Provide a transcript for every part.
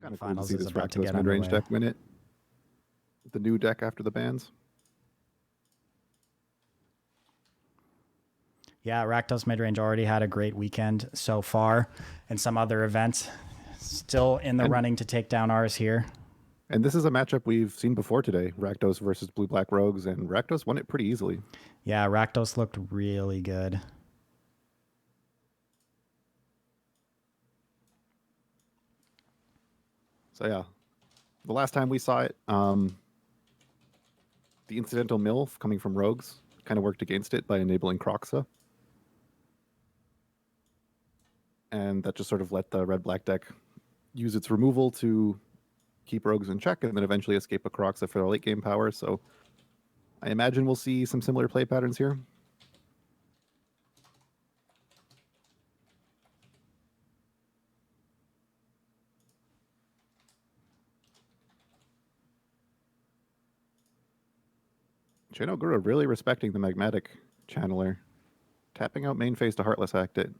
Kind of cool to Finals see is this about to Rakdos get midrange underway. deck win it. The new deck after the bans. Yeah, Rakdos Midrange already had a great weekend so far, and some other events. Still in the running to take down ours here. And this is a matchup we've seen before today, Rakdos versus Blue-Black Rogues, and Rakdos won it pretty easily. Yeah, Rakdos looked really good. So yeah, the last time we saw it, the incidental mill coming from Rogues kind of worked against it by enabling Croxa. And that just sort of let the red-black deck use its removal to keep Rogues in check and then eventually escape a Croxa for their late game power. So I imagine we'll see some similar play patterns here. Chenogura really respecting the Magmatic Channeler. Tapping out main phase to Heartless Act it.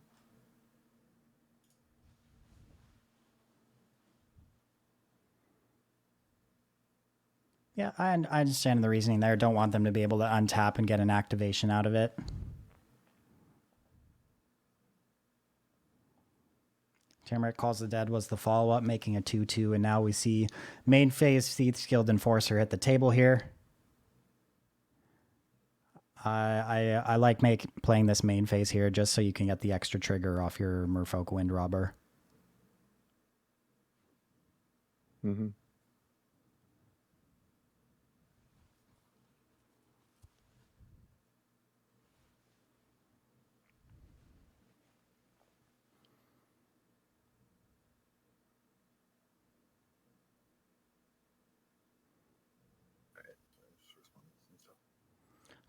Yeah, I understand the reasoning there. Don't want them to be able to untap and get an activation out of it. Timeric Calls the Dead was the follow-up, making a 2-2, and now we see main phase Thief's Guild Enforcer hit the table here. I like playing this main phase here just so you can get the extra trigger off your Merfolk Wind Robber. Mm-hmm.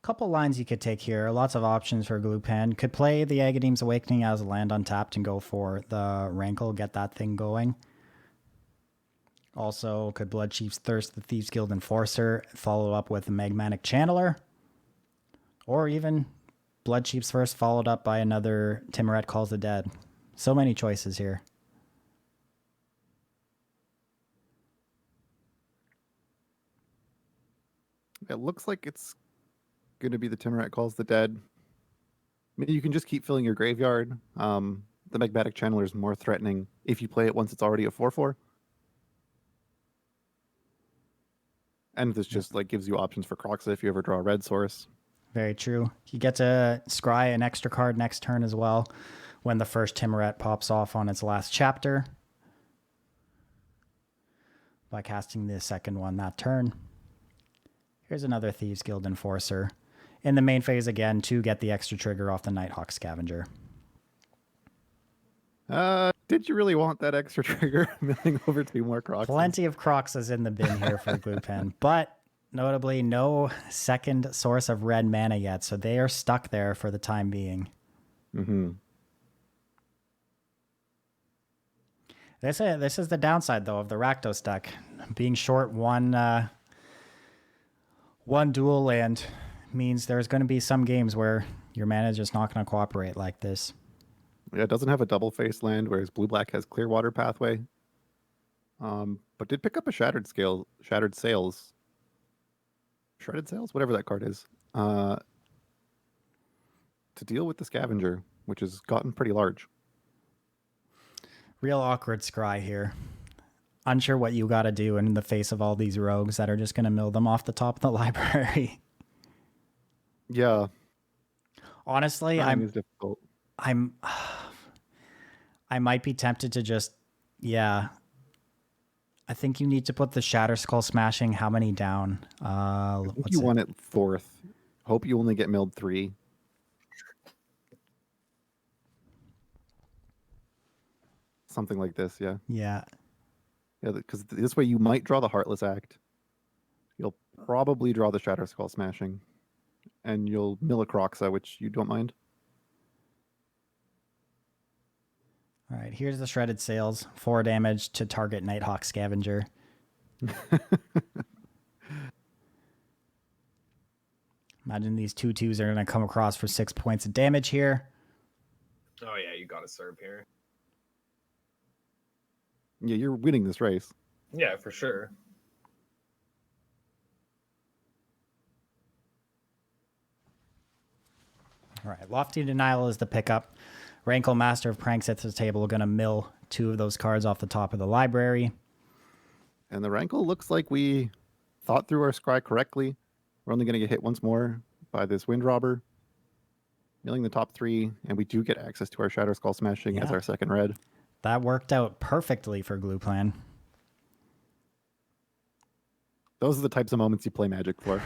Couple lines you could take here. Lots of options for Glue Pen. Could play the Agadeem's Awakening as a land untapped and go for the Rankle, get that thing going. Also, could Blood Chief's Thirst the Thieves Guild Enforcer, follow up with the Magmatic Channeler. Or even Blood Chief's First followed up by another Timeret Calls the Dead. So many choices here. It looks like it's going to be the Timeret Calls the Dead. I mean, you can just keep filling your graveyard. The Magmatic Channeler is more threatening if you play it once it's already a 4/4. And this just like gives you options for Croxa if you ever draw a red source. Very true. You get to scry an extra card next turn as well when the first Timeret pops off on its last chapter by casting the second one that turn. Here's another Thieves Guild Enforcer. In the main phase again to get the extra trigger off the Nighthawk Scavenger. Did you really want that extra trigger milling over 2 more Croxas? Plenty of Croxas in the bin here for Glue Pen, but notably no second source of red mana yet, so they are stuck there for the time being. Mm-hmm. This is the downside, though, of the Rakdos deck. Being short one dual land means there's going to be some games where your mana is just not going to cooperate like this. Yeah, it doesn't have a double face land, whereas Blue-Black has Clearwater Pathway. But did pick up a Shredded Sails, whatever that card is, to deal with the Scavenger, which has gotten pretty large. Real awkward scry here. Unsure what you got to do in the face of all these rogues that are just going to mill them off the top of the library. Yeah. Honestly, I might be tempted to just, I think you need to put the Shatter Skull Smashing how many down? I think you want it 4th. Hope you only get milled 3. Something like this, yeah. Yeah. Yeah, because this way you might draw the Heartless Act. You'll probably draw the Shatter Skull Smashing. And you'll mill a Croxa, which you don't mind. All right, here's the Shredded Sails. 4 damage to target Nighthawk Scavenger. Imagine these 2/2s are going to come across for 6 points of damage here. Oh, yeah, you got to serve here. Yeah, you're winning this race. Yeah, for sure. All right, Lofty Denial is the pickup. Rankle, Master of Pranks at the table, going to mill 2 of those cards off the top of the library. And the Rankle looks like we thought through our scry correctly. We're only going to get hit once more by this Wind Robber, milling the top 3, and we do get access to our Shatter Skull Smashing as our second red. That worked out perfectly for Glue Plan. Those are the types of moments you play Magic for.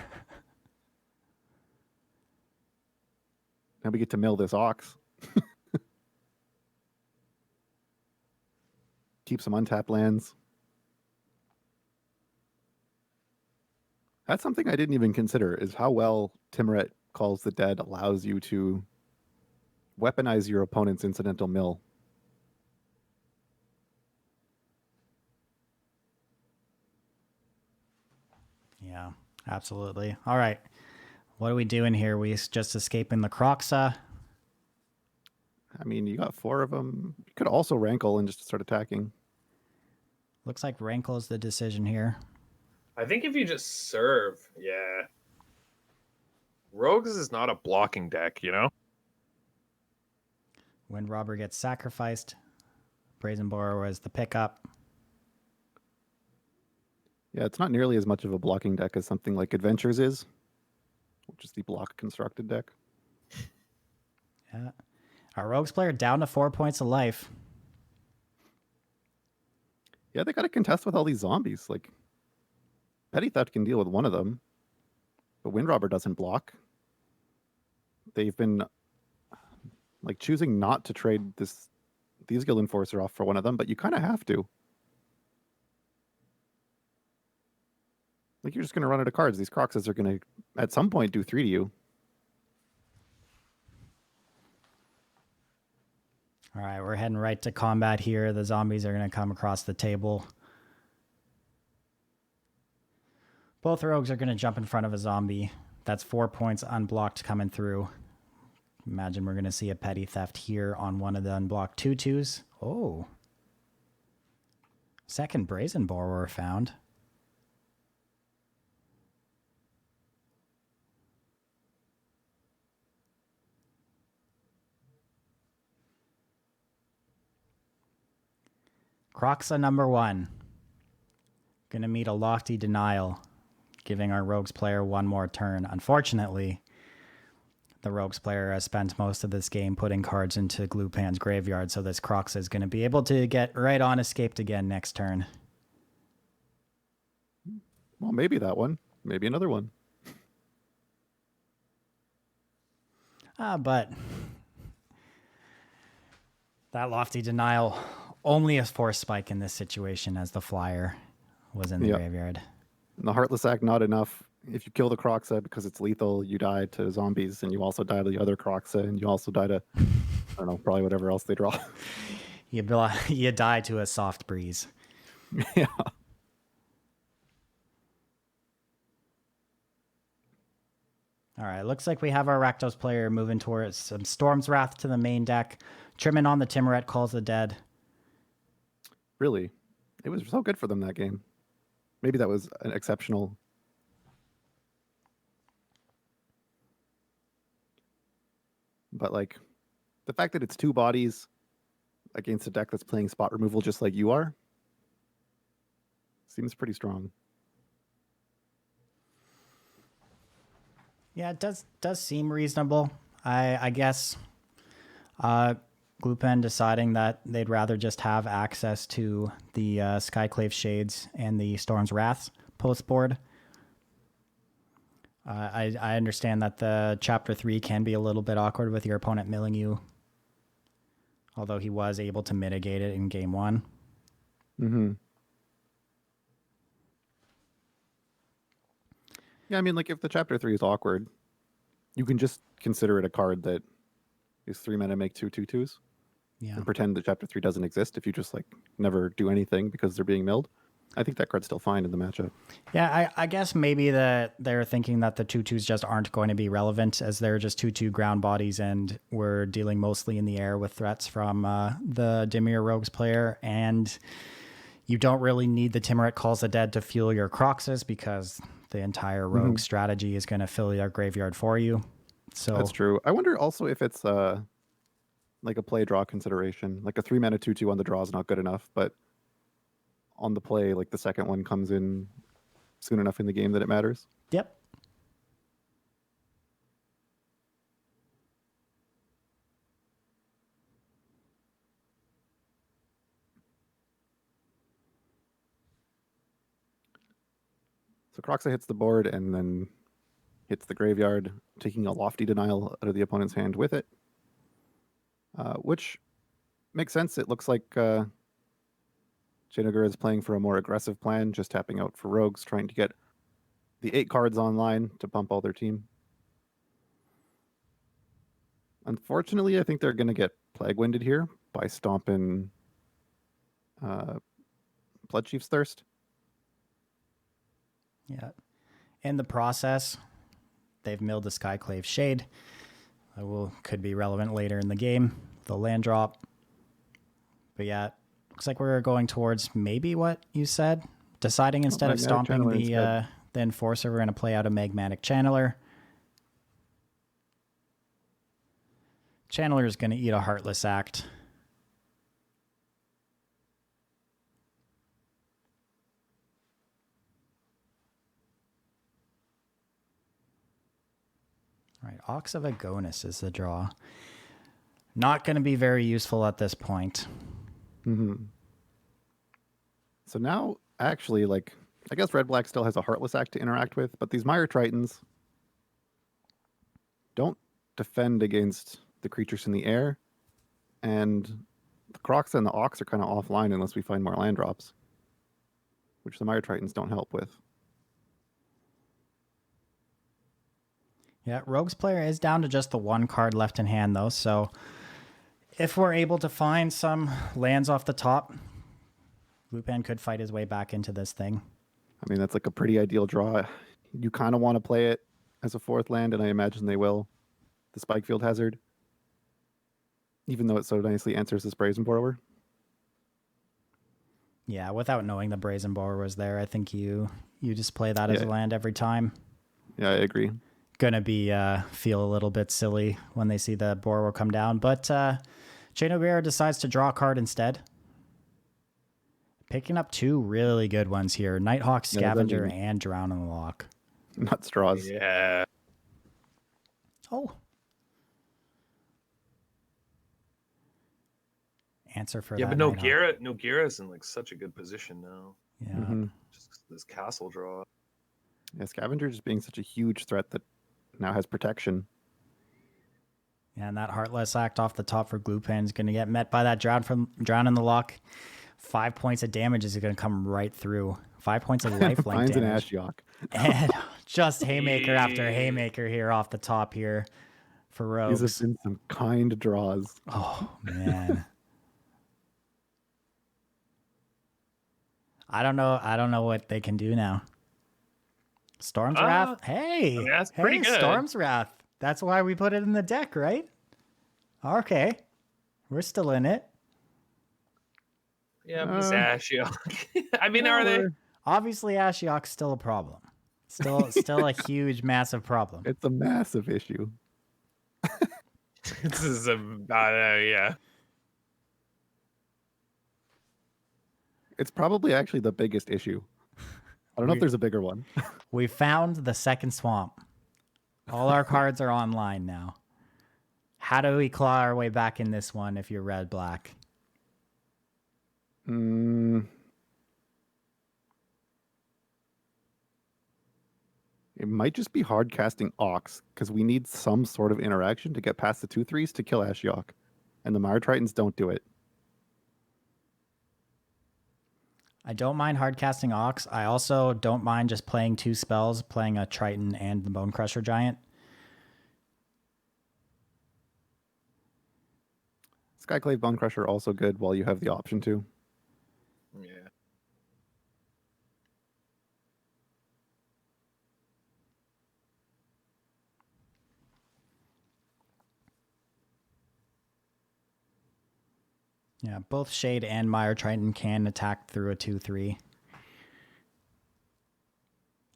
Now we get to mill this Ox. Keep some untapped lands. That's something I didn't even consider, is how well Dimir Calls the Dead allows you to weaponize your opponent's incidental mill. Yeah, absolutely. All right. What are we doing here? We just escaping the Croxa? I mean, you got 4 of them. You could also Rankle and just start attacking. Looks like Rankle is the decision here. I think if you just serve, yeah. Rogues is not a blocking deck, you know? Wind Robber gets sacrificed. Brazen Borrower is the pickup. Yeah, it's not nearly as much of a blocking deck as something like Adventures is, which is the block constructed deck. Yeah. Our Rogues player down to 4 points of life. Yeah, they got to contest with all these zombies. Like, Petty Theft can deal with one of them, but Wind Robber doesn't block. They've been like choosing not to trade this Thieves Guild Enforcer off for one of them, but you kind of have to. Like, you're just going to run out of cards. These Croxes are going to, at some point, do 3 to you. All right, we're heading right to combat here. The zombies are going to come across the table. Both rogues are going to jump in front of a zombie. That's 4 points unblocked coming through. Imagine we're going to see a Petty Theft here on one of the unblocked 2/2s. Oh. Second Brazen Borrower found. Croxa number 1. Gonna meet a Lofty Denial, giving our Rogues player one more turn. Unfortunately, the Rogues player has spent most of this game putting cards into Glupan's graveyard, so this Croxa is gonna be able to get right on escaped again next turn. Well, maybe that one. Maybe another one. But that Lofty Denial only a force spike in this situation, as the flyer was in the graveyard. And the Heartless Act, not enough. If you kill the Croxa because it's lethal, you die to zombies, and you also die to the other Croxa, and you also die to, I don't know, probably whatever else they draw. You die to a soft breeze. Yeah. All right, looks like we have our Rakdos player moving towards some Storm's Wrath to the main deck. Trimming on the Dimir Calls the Dead. Really? It was so good for them that game. Maybe that was an exceptional. But, like, the fact that it's 2 bodies against a deck that's playing spot removal just like you are seems pretty strong. Yeah, it does seem reasonable. I guess Glupan deciding that they'd rather just have access to the Skyclave Shades and the Storm's Wrath post board. I understand that the Chapter 3 can be a little bit awkward with your opponent milling you, although he was able to mitigate it in Game 1. Mm-hmm. Yeah, I mean, like, if the Chapter 3 is awkward, you can just consider it a card that is 3 mana, make 2/2/2s. Yeah. And pretend that Chapter 3 doesn't exist if you just, like, never do anything because they're being milled. I think that card's still fine in the matchup. Yeah, I guess maybe that they're thinking that the 2/2s just aren't going to be relevant, as they're just 2/2 ground bodies, and we're dealing mostly in the air with threats from the Dimir Rogues player. And You don't really need the Timuret Calls the Dead to fuel your Croxes because the entire rogue strategy is going to fill your graveyard for you. So That's true. I wonder also if it's like a play draw consideration. Like a 3-mana 2/2 on the draw is not good enough, but on the play, like the second one comes in soon enough in the game that it matters. Yep. So Croxa hits the board and then hits the graveyard, taking a Lofty Denial out of the opponent's hand with it, which makes sense. It looks like Chainogura is playing for a more aggressive plan, just tapping out for rogues, trying to get the 8 cards online to pump all their team. Unfortunately, I think they're going to get Plague Winded here by stomping Bloodchief's Thirst. Yeah. In the process, they've milled the Skyclave Shade. That could be relevant later in the game. The land drop. But yeah, looks like we're going towards maybe what you said. Deciding instead of stomping the Enforcer, we're going to play out a Magmatic Channeler. Channeler is going to eat a Heartless Act. All right, Ox of Agonis is the draw. Not going to be very useful at this point. So now, actually, like, I guess Red-Black still has a Heartless Act to interact with, but these Mire Tritons don't defend against the creatures in the air, and the Crocs and the Ox are kind of offline unless we find more land drops, which the Mire Tritons don't help with. Yeah, Rogue's player is down to just the 1 card left in hand, though, so if we're able to find some lands off the top, Lupan could fight his way back into this thing. I mean, that's like a pretty ideal draw. You kind of want to play it as a 4th land, and I imagine they will. The Spikefield Hazard, even though it so nicely answers this Brazen Borrower. Yeah, without knowing the Brazen Borrower was there, I think you just play that as a land every time. Yeah, I agree. Gonna be feel a little bit silly when they see the Borrower come down, but Chainogura decides to draw a card instead. Picking up 2 really good ones here. Nighthawk Scavenger and Drown in the Lock. Not straws. Yeah. Oh. Answer for Yeah, that. but Nogira's in like such a good position now. Yeah. Just this castle draw. Yeah, Scavenger just being such a huge threat that now has protection. Yeah, and that Heartless Act off the top for Glupan is going to get met by that Drown in the Lock. 5 points of damage is going to come right through. 5 points of lifelink Finds damage. an Ashiok. And just Haymaker after Haymaker here off the top here for Rogues. These have been some kind draws. Oh, man. I don't know what they can do now. Storm's Wrath? Hey! I mean, that's pretty good. Storm's Wrath. That's why we put it in the deck, right? Okay. We're still in it. Yeah, but it's Ashiok. I mean, are they? Obviously, Ashiok's still a problem. Still a huge, massive problem. It's a massive issue. This is yeah. It's probably actually the biggest issue. I don't know if there's a bigger one. We found the second swamp. All our cards are online now. How do we claw our way back in this one if you're red-black? It might just be hard casting Ox, because we need some sort of interaction to get past the 2/3s to kill Ashiok. And the Mire Tritons don't do it. I don't mind hard casting Ox. I also don't mind just playing 2 spells, playing a Triton and the Bone Crusher Giant. Skyclave Bone Crusher also good while you have the option to. Yeah. Yeah, both Shade and Mire Triton can attack through a 2/3.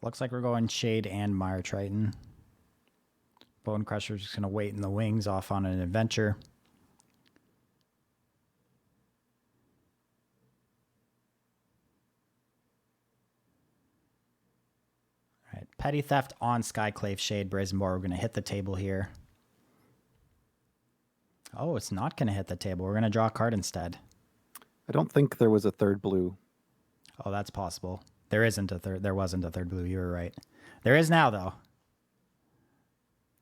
Looks like we're going Shade and Mire Triton. Bone Crusher's just going to wait in the wings off on an adventure. All right, Petty Theft on Skyclave Shade Brazen Boar. We're going to hit the table here. Oh, it's not going to hit the table. We're going to draw a card instead. I don't think there was a third blue. Oh, that's possible. There isn't a third. There wasn't a third blue. You were right. There is now, though.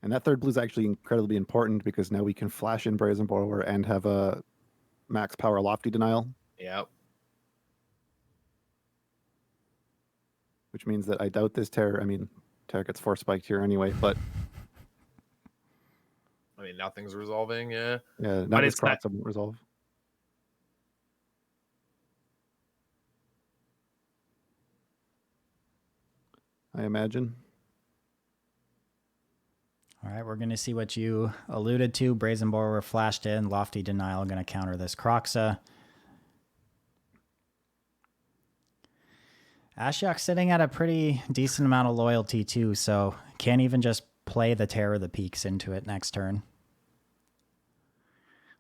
And that third blue is actually incredibly important because now we can flash in Brazen Borrower and have a max power Lofty Denial, Yep. which means that I doubt this Terror. I mean, Terror gets force spiked here anyway, but I mean, nothing's resolving. Yeah. yeah, now But this it's not- Crocs won't resolve. I imagine. All right, we're going to see what you alluded to. Brazen Borrower flashed in. Lofty Denial going to counter this Croxa. Ashiok sitting at a pretty decent amount of loyalty too, so can't even just play the Terror of the Peaks into it next turn.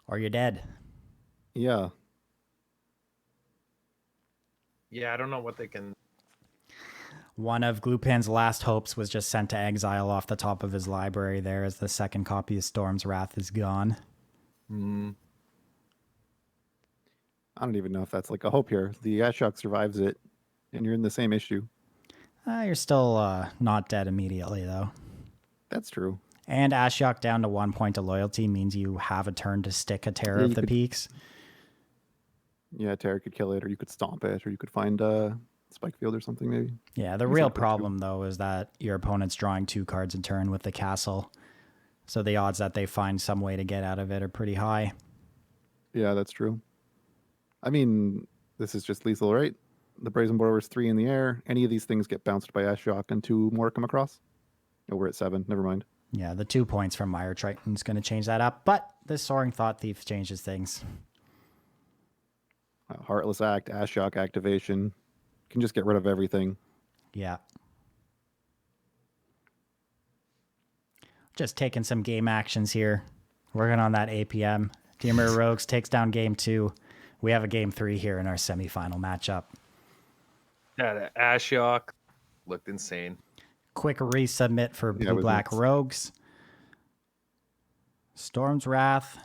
Or you're dead. Yeah. Yeah, I don't know what they can. One of Glupan's last hopes was just sent to exile off the top of his library there as the second copy of Storm's Wrath is gone. Mm. I don't even know if that's like a hope here. The Ashok survives it, and you're in the same issue. You're still not dead immediately, though. That's true. And Ashiok down to 1 point of loyalty means you have a turn to stick a Terror Yeah, of you the could- Peaks. Yeah, Terror could kill it, or you could stomp it, or you could find Spike Field or something maybe. Yeah, the Guess I real could too. problem, though, is that your opponent's drawing 2 cards a turn with the castle. So the odds that they find some way to get out of it are pretty high. Yeah, that's true. I mean, this is just lethal, right? The Brazen Borrower's 3 in the air. Any of these things get bounced by Ashok and 2 more come across. Oh, we're at 7. Never mind. Yeah, the 2 points from Mire Triton's going to change that up, but this Soaring Thought Thief changes things. Heartless Act, Ashok activation. Can just get rid of everything. Yeah. Just taking some game actions here. Working on that APM. Dimir Rogues takes down game 2. We have a game 3 here in our semifinal matchup. That Ashiok looked insane. Quick resubmit for Yeah, it was Blue-Black nuts. Rogues. Storm's Wrath.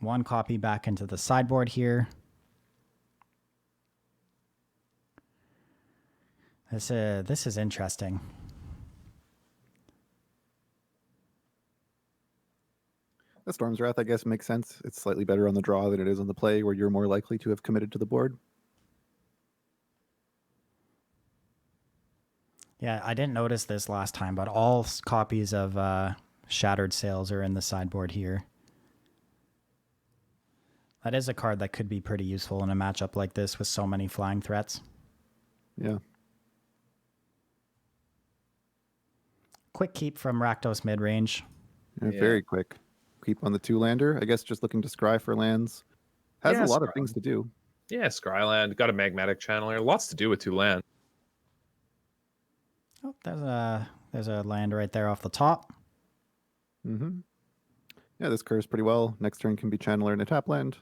1 copy back into the sideboard here. This is interesting. The Storm's Wrath, I guess, makes sense. It's slightly better on the draw than it is on the play, where you're more likely to have committed to the board. Yeah, I didn't notice this last time, but all copies of Shattered Sails are in the sideboard here. That is a card that could be pretty useful in a matchup like this with so many flying threats. Yeah. Quick keep from Rakdos Midrange. Yeah, Yeah. very quick. Keep on the 2-lander. I guess just looking to scry for lands. Has Yeah, a lot of scry. things to do. Yeah, Scryland got a magmatic channeler. Lots to do with 2 land. Oh, there's a land right there off the top. Mm-hmm. Yeah, this curves pretty well. Next turn can be Channeler and a tap land.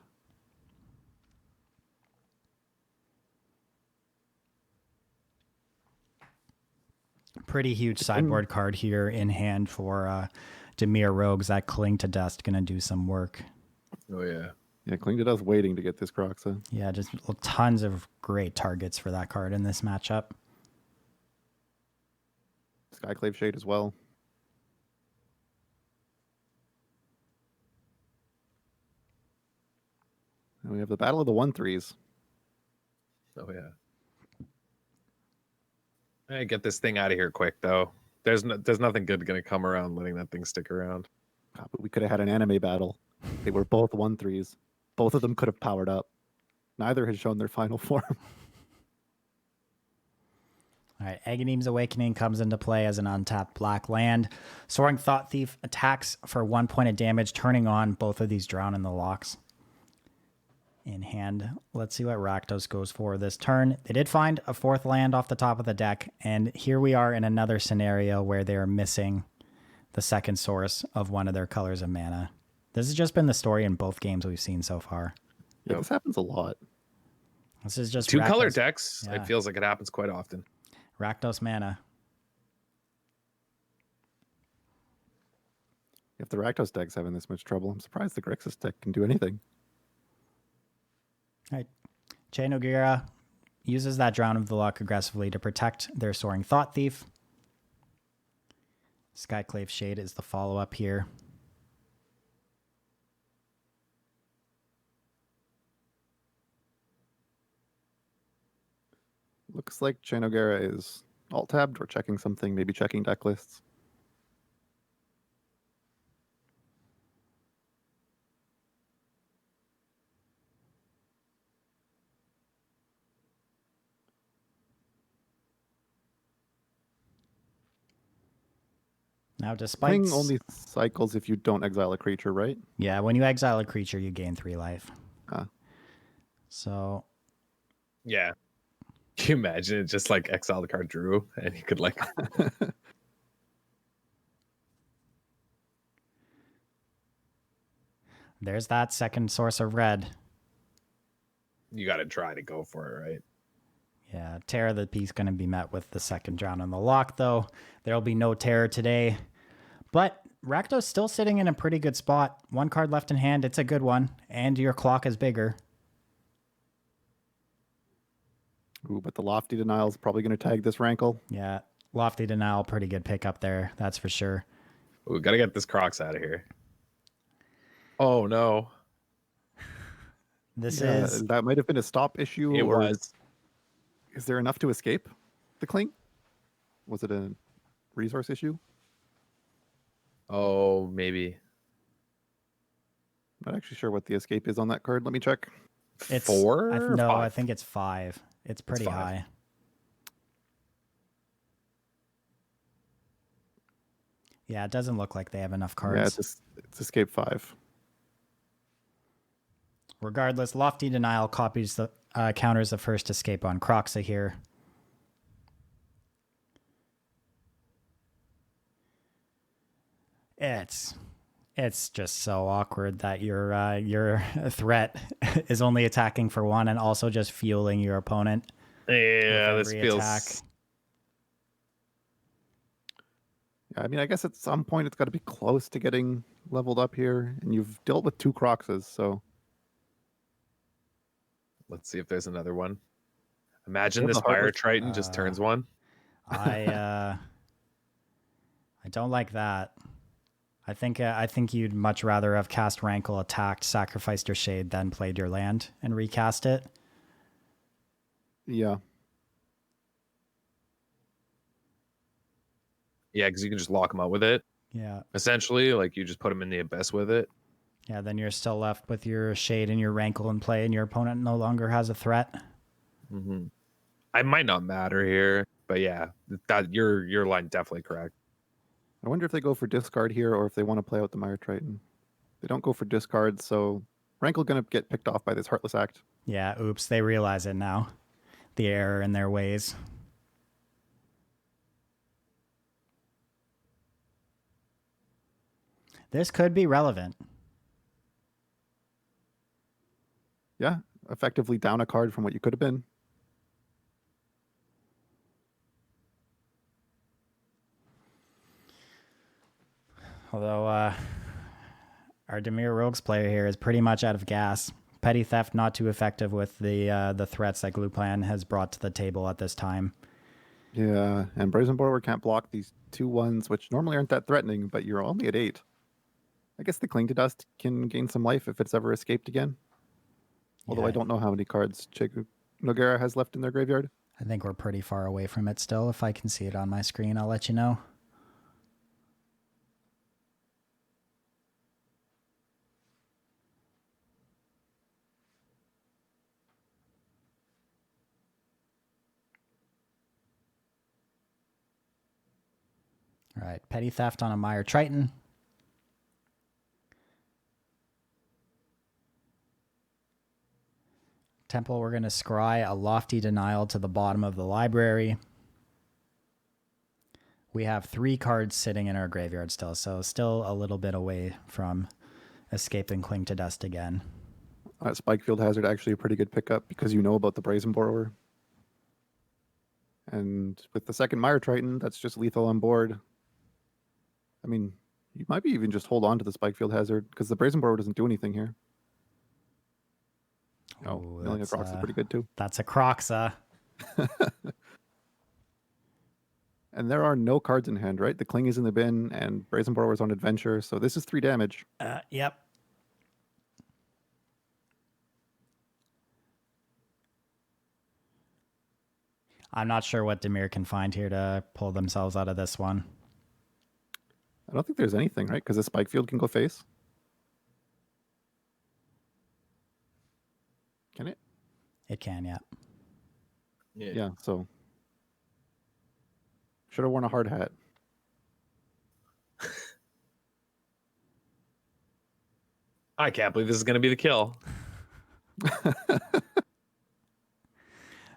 Pretty huge sideboard card here in hand for Dimir Rogues. That Cling to Dust going to do some work. Oh yeah. Yeah, Cling to Dust waiting to get this Croxa. Yeah, just tons of great targets for that card in this matchup. Skyclave Shade as well. And we have the Battle of the 1/3s. Oh yeah. Hey, get this thing out of here quick though. There's nothing good gonna come around letting that thing stick around. God, but we could have had an anime battle. They were both 1/3s. Both of them could have powered up. Neither has shown their final form. All right, Aghanim's Awakening comes into play as an untapped black land. Soaring Thought Thief attacks for 1 point of damage, turning on both of these Drown in the Locks. in hand. Let's see what Rakdos goes for this turn. They did find a 4th land off the top of the deck, and here we are in another scenario where they are missing the second source of one of their colors of mana. This has just been the story in both games we've seen so far. Yeah, this happens a lot. This is just 2 color Rakdos- decks. Yeah. It feels like it happens quite often. Rakdos mana. If the Rakdos deck's having this much trouble, I'm surprised the Grixis deck can do anything. All right. Chain Ogira uses that Drown of the Luck aggressively to protect their Soaring Thought Thief. Skyclave Shade is the follow-up here. Looks like Chainogara is alt-tabbed or checking something, maybe checking deck lists. Now, despite... Playing only cycles if you don't exile a creature, right? Yeah, when you exile a creature, you gain 3 life. Ah. So, Yeah. Can you imagine it just like exile the card drew and you could like there's that second source of red. you got to try to go for it, right? Yeah, Terror of the Peace going to be met with the second Drown on the Lock, though. There'll be no Terror today. But Rakdos still sitting in a pretty good spot. 1 card left in hand. It's a good one. And your clock is bigger. Ooh, but the Lofty Denial is probably going to tag this Rankle. Yeah, Lofty Denial, pretty good pick up there. That's for sure. We got to get this Crocs out of here. Oh, no. This Yeah, is... that might have been a stop issue. It or was. Is there enough to escape the cling? Was it a resource issue? Oh, maybe. Not actually sure what the escape is on that card. Let me check. It's 4? I, or no, 5? I think it's 5. It's pretty 5. high. Yeah, it doesn't look like they have enough cards. Yeah, it's escape 5. Regardless, Lofty Denial copies the counters the first escape on Croxa here. It's just so awkward that your threat is only attacking for 1 and also just fueling your opponent. Yeah, with this every feels. attack. Yeah, I mean, I guess at some point it's got to be close to getting leveled up here, and you've dealt with 2 Croxes, so Let's see if there's another one. Imagine have this the Heartless- Fire Triton just turns 1. I don't like that. I think you'd much rather have cast Rankle, attacked, sacrificed your Shade, then played your land and recast it. yeah. Yeah, because you can just lock them out with it. Yeah. Essentially, like you just put them in the abyss with it. Yeah, then you're still left with your Shade and your Rankle in play, and your opponent no longer has a threat. Mm-hmm. I might not matter here, but yeah, that your line definitely correct. I wonder if they go for discard here or if they want to play out the Mire Triton. They don't go for discard, so Rankle going to get picked off by this Heartless Act. Yeah, oops, they realize it now. The error in their ways. This could be relevant. Yeah, effectively down a card from what you could have been. Although our Dimir Rogues player here is pretty much out of gas. Petty Theft not too effective with the threats that Gluplan has brought to the table at this time. Yeah, and Brazen Borrower can't block these 2/1s, which normally aren't that threatening, but you're only at 8. I guess the Cling to Dust can gain some life if it's ever escaped again. Although Yeah. I don't know how many cards Nogara has left in their graveyard. I think we're pretty far away from it still. If I can see it on my screen, I'll let you know. All right, Petty Theft on a Mire Triton. Temple, we're going to scry a Lofty Denial to the bottom of the library. We have 3 cards sitting in our graveyard still, so still a little bit away from escaping Cling to Dust again. Spikefield Hazard actually a pretty good pickup because you know about the Brazen Borrower. And with the second Mire Triton, that's just lethal on board. I mean, you might be even just hold on to the Spikefield Hazard because the Brazen Borrower doesn't do anything here. Oh, Million of Rocks is pretty good too. That's a Croxa. And there are no cards in hand, right? The Cling is in the bin and Brazen Borrower is on Adventure, so this is 3 damage. Yep. I'm not sure what Dimir can find here to pull themselves out of this one. I don't think there's anything, right? Because the Spikefield can go face. Can it? It can, yeah. Yeah, so should have worn a hard hat. I can't believe this is going to be the kill.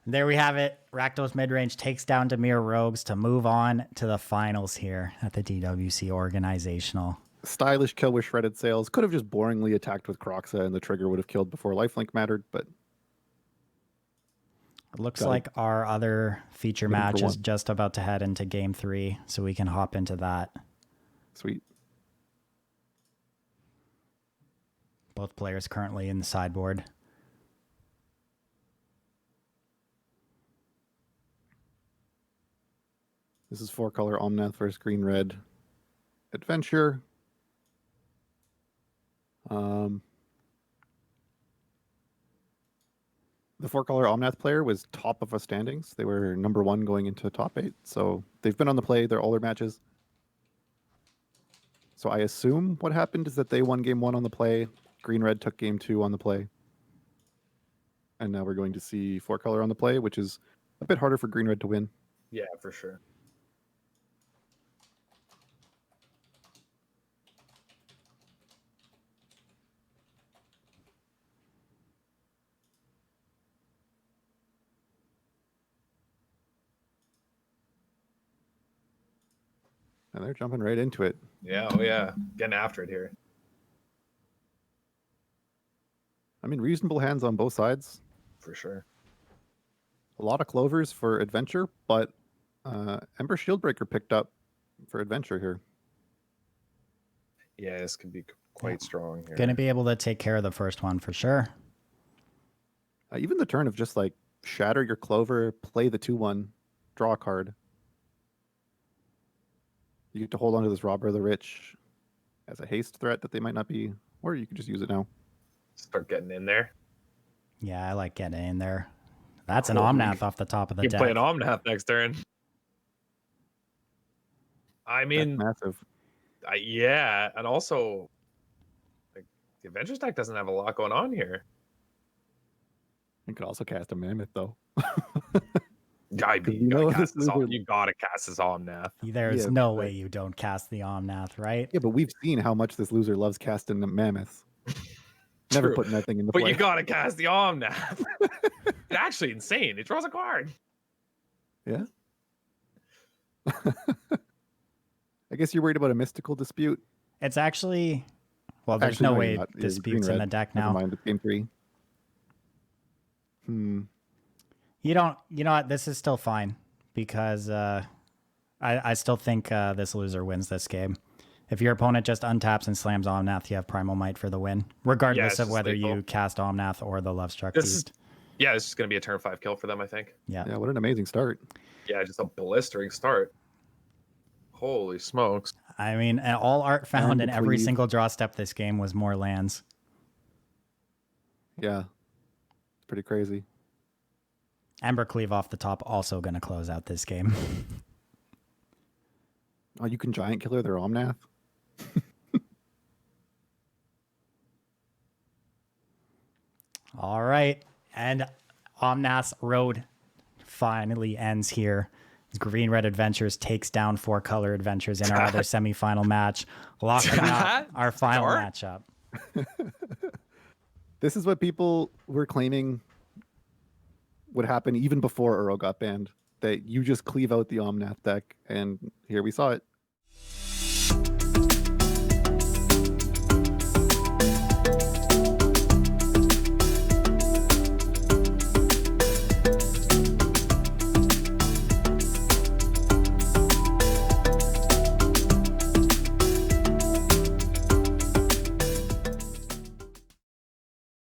There we have it. Rakdos Midrange takes down Dimir Rogues to move on to the finals here at the DWC Organizational. Stylish kill with Shredded Sails. Could have just boringly attacked with Croxa and the trigger would have killed before lifelink mattered, but it looks like our other feature Waiting for match is one. just about to head into game 3, so we can hop into that. Sweet. Both players currently in the sideboard. This is 4-color Omnath versus green-red Adventure. The 4-color Omnath player was top of our standings. They were number 1 going into top 8. So they've been on the play. They're all their matches. So I assume what happened is that they won game 1 on the play. Green-red took game 2 on the play. And now we're going to see 4-color on the play, which is a bit harder for green-red to win. Yeah, for sure. And they're jumping right into it. Yeah, oh yeah. Getting after it here. I mean, reasonable hands on both sides. For sure. A lot of clovers for Adventure, but Ember Shieldbreaker picked up for Adventure here. Yeah, this could be quite strong here. Going to be able to take care of the first one for sure. Even the turn of just like shatter your clover, play the 2/1, draw a card. You get to hold on to this Robber of the Rich as a haste threat that they might not be, or you could just use it now. Start getting in there. Yeah, I like getting in there. That's an Cool. Omnath off the top of the You deck. play an Omnath next turn. I That's mean, massive. yeah, and also, like, the Adventures deck doesn't have a lot going on here. You could also cast a Mammoth though. I mean, you know this you gotta cast this Omnath. There's Yeah, no but- way you don't cast the Omnath, right? Yeah, but we've seen how much this loser loves casting the Mammoths. Never True. putting that thing into But play. you gotta cast the Omnath. It's actually insane. It draws a card. Yeah. I guess you're worried about a mystical dispute. It's actually, well, there's Actually, no no, way you're not. You're disputes in green-red. the deck Never now. mind, it's game 3. You know what? This is still fine because I still think this loser wins this game. If your opponent just untaps and slams Omnath, you have Primal Might for the win, regardless it's of just whether lethal. you cast Omnath or the Love Struck This is- Beast. Yeah, this is gonna be a turn 5 kill for them, I think. Yeah. Yeah, what an amazing start. Yeah, just a blistering start. Holy smokes. I mean, and all art found And in every please. single draw step this game was more lands. Yeah. It's pretty crazy. Embercleave off the top also going to close out this game. Oh, you can Giant Killer their Omnath? All right. And Omnath's road finally ends here. Green Red Adventures takes down 4-color Adventures in our other semifinal match, locking up our final Start? matchup. This is what people were claiming would happen even before Uro got banned. That you just cleave out the Omnath deck, and here we saw it.